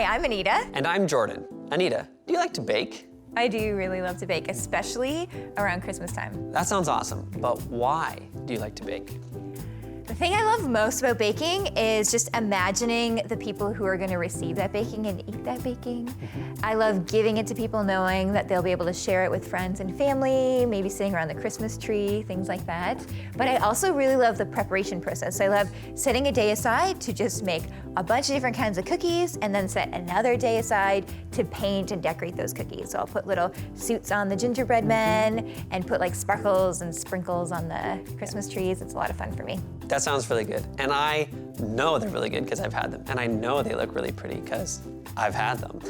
Hi, I'm Anita. And I'm Jordan. Anita, do you like to bake? I do really love to bake, especially around Christmas time. That sounds awesome, but why do you like to bake? The thing I love most about baking is just imagining the people who are going to receive that baking and eat that baking. I love giving it to people knowing that they'll be able to share it with friends and family, maybe sitting around the Christmas tree, things like that. But I also really love the preparation process. I love setting a day aside to just make a bunch of different kinds of cookies and then set another day aside to paint and decorate those cookies. So I'll put little suits on the gingerbread men and put like sparkles and sprinkles on the Christmas trees. It's a lot of fun for me. That sounds really good. And I know they're really good because I've had them. And I know they look really pretty because I've had them.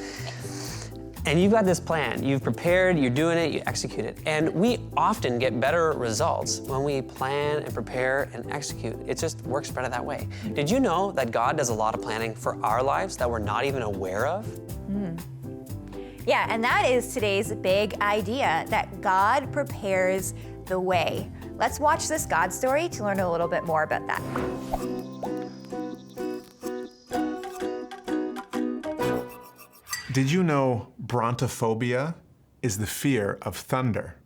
And you've got this plan. You've prepared, you're doing it, you execute it. And we often get better results when we plan and prepare and execute. It just works better that way. Did you know that God does a lot of planning for our lives that we're not even aware of? Yeah, and that is today's big idea, that God prepares the way. Let's watch this God story to learn a little bit more about that. Did you know brontophobia is the fear of thunder?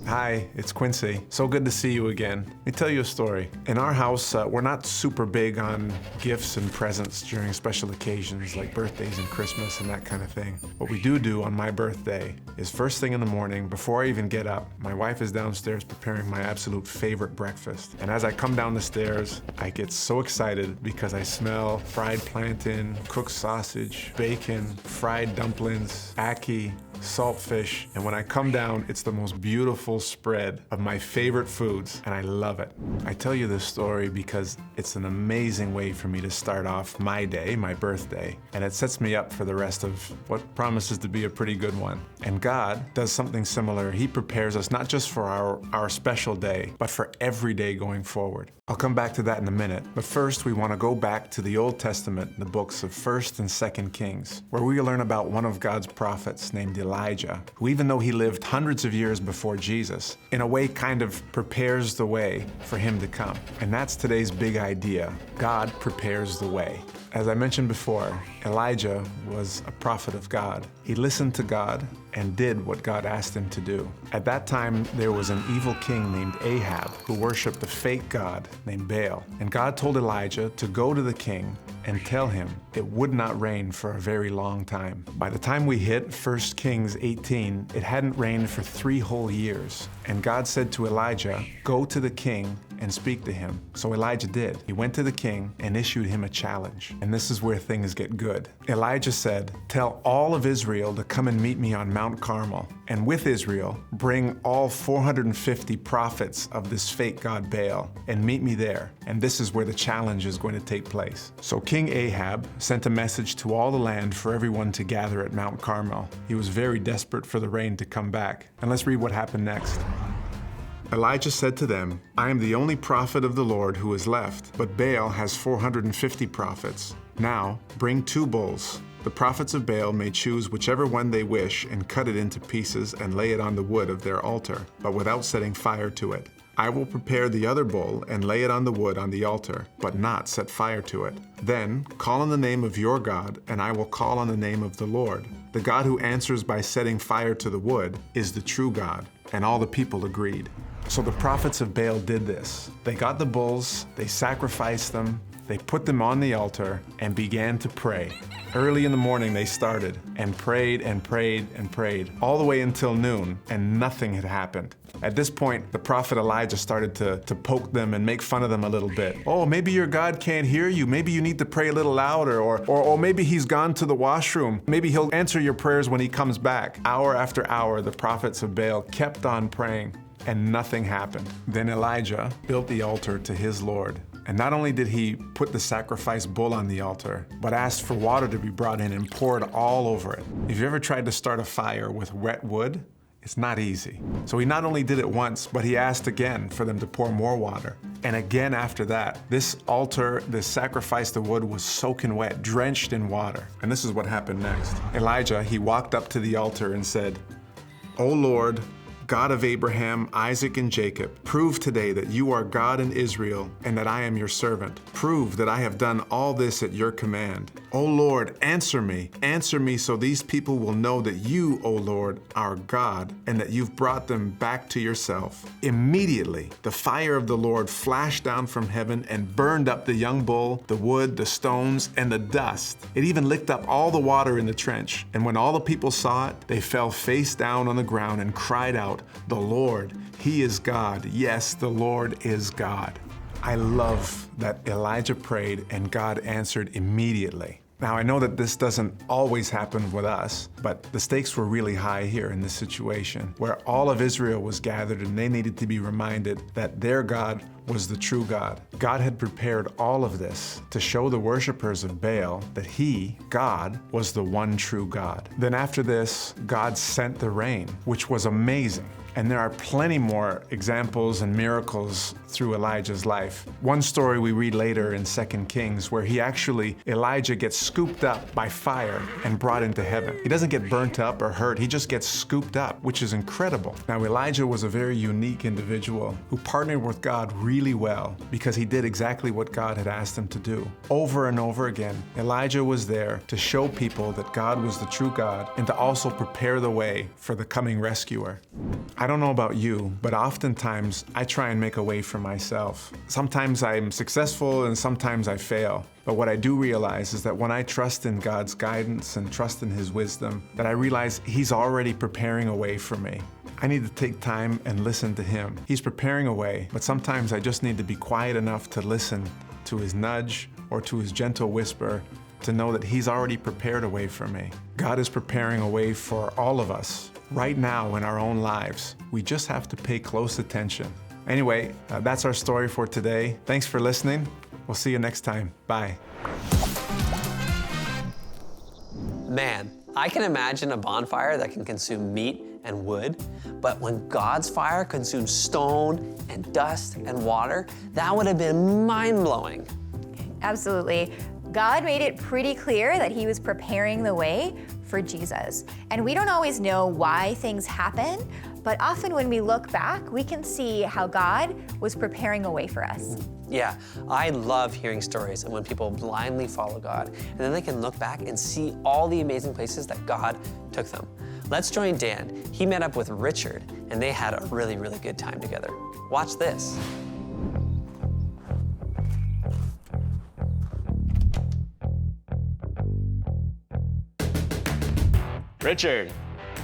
Hi, it's Quincy. So good to see you again. Let me tell you a story. In our house, we're not super big on gifts and presents during special occasions like birthdays and Christmas and that kind of thing. What we do on my birthday is first thing in the morning, before I even get up, my wife is downstairs preparing my absolute favorite breakfast. And as I come down the stairs, I get so excited because I smell fried plantain, cooked sausage, bacon, fried dumplings, ackee, saltfish, and when I come down, it's the most beautiful spread of my favorite foods, and I love it. I tell you this story because it's an amazing way for me to start off my day, my birthday, and it sets me up for the rest of what promises to be a pretty good one. And God does something similar. He prepares us not just for our special day, but for every day going forward. I'll come back to that in a minute, but first we want to go back to the Old Testament, the books of 1st and 2nd Kings, where we learn about one of God's prophets named Elijah, who even though he lived hundreds of years before Jesus, in a way kind of prepares the way for him to come. And that's today's big idea. God prepares the way. As I mentioned before, Elijah was a prophet of God. He listened to God and did what God asked him to do. At that time, there was an evil king named Ahab who worshiped a fake god named Baal. And God told Elijah to go to the king and tell him it would not rain for a very long time. By the time we hit 1 Kings 18, it hadn't rained for 3 whole years. And God said to Elijah, go to the king and speak to him. So Elijah did. He went to the king and issued him a challenge. And this is where things get good. Elijah said, tell all of Israel to come and meet me on Mount Carmel. And with Israel, bring all 450 prophets of this fake god Baal and meet me there. And this is where the challenge is going to take place. So King Ahab sent a message to all the land for everyone to gather at Mount Carmel. He was very desperate for the rain to come back. And let's read what happened next. Elijah said to them, I am the only prophet of the Lord who is left, but Baal has 450 prophets. Now, bring 2 bulls. The prophets of Baal may choose whichever one they wish and cut it into pieces and lay it on the wood of their altar, but without setting fire to it. I will prepare the other bull and lay it on the wood on the altar, but not set fire to it. Then call on the name of your God, and I will call on the name of the Lord. The God who answers by setting fire to the wood is the true God. And all the people agreed. So the prophets of Baal did this. They got the bulls, they sacrificed them, they put them on the altar, and began to pray. Early in the morning they started, and prayed and prayed and prayed, all the way until noon, and nothing had happened. At this point, the prophet Elijah started to poke them and make fun of them a little bit. Oh, maybe your God can't hear you. Maybe you need to pray a little louder, or maybe he's gone to the washroom. Maybe he'll answer your prayers when he comes back. Hour after hour, the prophets of Baal kept on praying, and nothing happened. Then Elijah built the altar to his Lord. And not only did he put the sacrifice bull on the altar, but asked for water to be brought in and poured all over it. If you ever tried to start a fire with wet wood, it's not easy. So he not only did it once, but he asked again for them to pour more water. And again after that, this altar, this sacrifice to wood was soaking wet, drenched in water. And this is what happened next. Elijah, he walked up to the altar and said, "O Lord, God of Abraham, Isaac, and Jacob, prove today that you are God in Israel and that I am your servant. Prove that I have done all this at your command. O Lord, answer me so these people will know that you, O Lord, are God and that you've brought them back to yourself. Immediately, the fire of the Lord flashed down from heaven and burned up the young bull, the wood, the stones, and the dust. It even licked up all the water in the trench. And when all the people saw it, they fell face down on the ground and cried out, "The Lord, He is God. Yes, the Lord is God." I love that Elijah prayed and God answered immediately. Now, I know that this doesn't always happen with us, but the stakes were really high here in this situation, where all of Israel was gathered and they needed to be reminded that their God was the true God. God had prepared all of this to show the worshipers of Baal that He, God, was the one true God. Then after this, God sent the rain, which was amazing. And there are plenty more examples and miracles through Elijah's life. One story we read later in 2 Kings where Elijah gets scooped up by fire and brought into heaven. He doesn't get burnt up or hurt, he just gets scooped up, which is incredible. Now, Elijah was a very unique individual who partnered with God really well because he did exactly what God had asked him to do. Over and over again, Elijah was there to show people that God was the true God and to also prepare the way for the coming rescuer. I don't know about you, but oftentimes I try and make a way for myself. Sometimes I'm successful and sometimes I fail. But what I do realize is that when I trust in God's guidance and trust in His wisdom, that I realize He's already preparing a way for me. I need to take time and listen to Him. He's preparing a way, but sometimes I just need to be quiet enough to listen to His nudge or to His gentle whisper to know that He's already prepared a way for me. God is preparing a way for all of us right now in our own lives. We just have to pay close attention. Anyway, that's our story for today. Thanks for listening. We'll see you next time. Bye. Man, I can imagine a bonfire that can consume meat and wood, but when God's fire consumes stone and dust and water, that would have been mind-blowing. Absolutely. God made it pretty clear that He was preparing the way for Jesus. And we don't always know why things happen, but often when we look back, we can see how God was preparing a way for us. Yeah, I love hearing stories of when people blindly follow God, and then they can look back and see all the amazing places that God took them. Let's join Dan. He met up with Richard, and they had a really, really good time together. Watch this. Richard,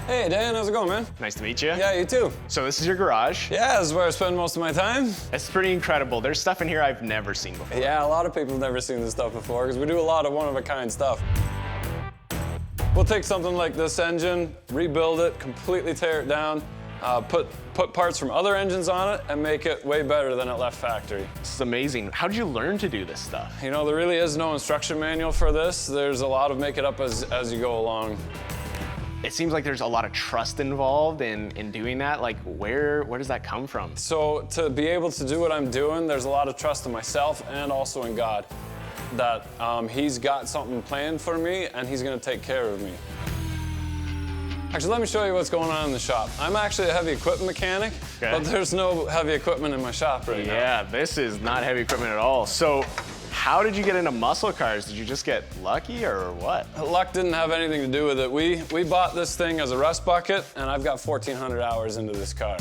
Hey Dan, how's it going, man? nice to meet you. Yeah, you too. So this is your garage. Yeah, this is where I spend most of my time. It's pretty incredible. There's stuff in here I've never seen before. Yeah, a lot of people have never seen this stuff before because we do a lot of one-of-a-kind stuff. We'll take something like this engine, rebuild it, completely tear it down, put parts from other engines on it, and make it way better than it left factory. This is amazing. How did you learn to do this stuff? You know, there really is no instruction manual for this. There's a lot of make it up as you go along. It seems like there's a lot of trust involved in doing that. Like, where does that come from? So to be able to do what I'm doing, there's a lot of trust in myself and also in God that He's got something planned for me and He's gonna take care of me. Actually, let me show you what's going on in the shop. I'm actually a heavy equipment mechanic, but there's no heavy equipment in my shop right now. Yeah, this is not heavy equipment at all. So how did you get into muscle cars? Did you just get lucky or what? Luck didn't have anything to do with it. We bought this thing as a rust bucket, and I've got 1,400 hours into this car.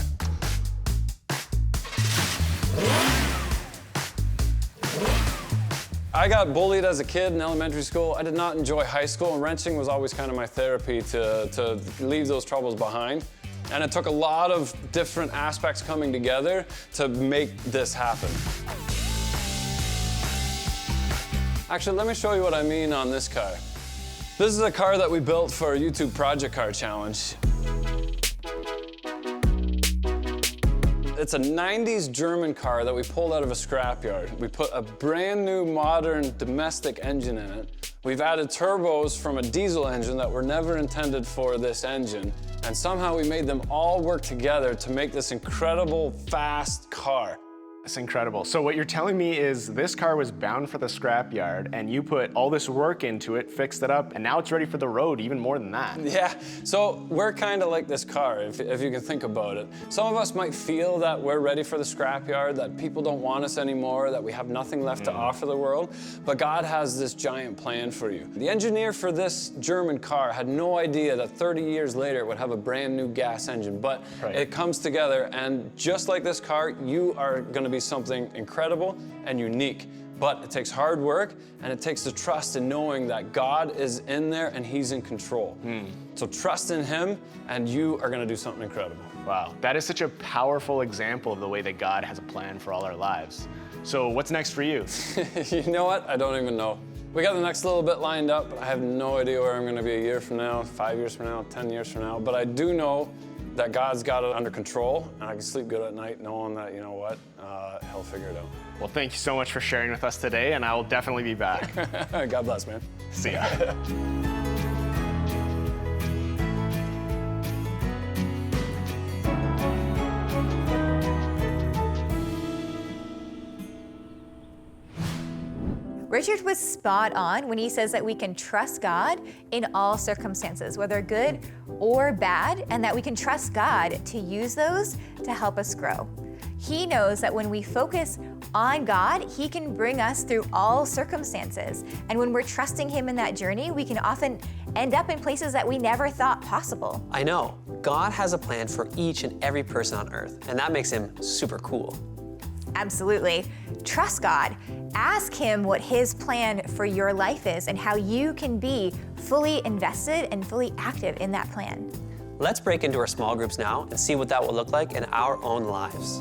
I got bullied as a kid in elementary school. I did not enjoy high school, and wrenching was always kind of my therapy to leave those troubles behind. And it took a lot of different aspects coming together to make this happen. Actually, let me show you what I mean on this car. This is a car that we built for a YouTube Project Car Challenge. It's a 90s German car that we pulled out of a scrapyard. We put a brand new modern domestic engine in it. We've added turbos from a diesel engine that were never intended for this engine. And somehow we made them all work together to make this incredible fast car. It's incredible. So what you're telling me is this car was bound for the scrapyard and you put all this work into it, fixed it up, and now it's ready for the road, even more than that. Yeah, so we're kind of like this car, if you can think about it. Some of us might feel that we're ready for the scrapyard, that people don't want us anymore, that we have nothing left to offer the world, but God has this giant plan for you. The engineer for this German car had no idea that 30 years later it would have a brand new gas engine, but it comes together, and just like this car, you are gonna be something incredible and unique. But it takes hard work, and it takes the trust in knowing that God is in there and He's in control. So trust in Him, and you are gonna do something incredible. Wow, that is such a powerful example of the way that God has a plan for all our lives. So what's next for you? You know what? I don't even know. We got the next little bit lined up, but I have no idea where I'm gonna be a year from now, 5 years from now, 10 years from now. But I do know that God's got it under control, and I can sleep good at night knowing that, you know what, He'll figure it out. Well, thank you so much for sharing with us today, and I will definitely be back. God bless, man. See ya. Richard was spot on when he says that we can trust God in all circumstances, whether good or bad, and that we can trust God to use those to help us grow. He knows that when we focus on God, He can bring us through all circumstances. And when we're trusting Him in that journey, we can often end up in places that we never thought possible. I know. God has a plan for each and every person on earth, and that makes Him super cool. Absolutely. Trust God. Ask Him what His plan for your life is and how you can be fully invested and fully active in that plan. Let's break into our small groups now and see what that will look like in our own lives.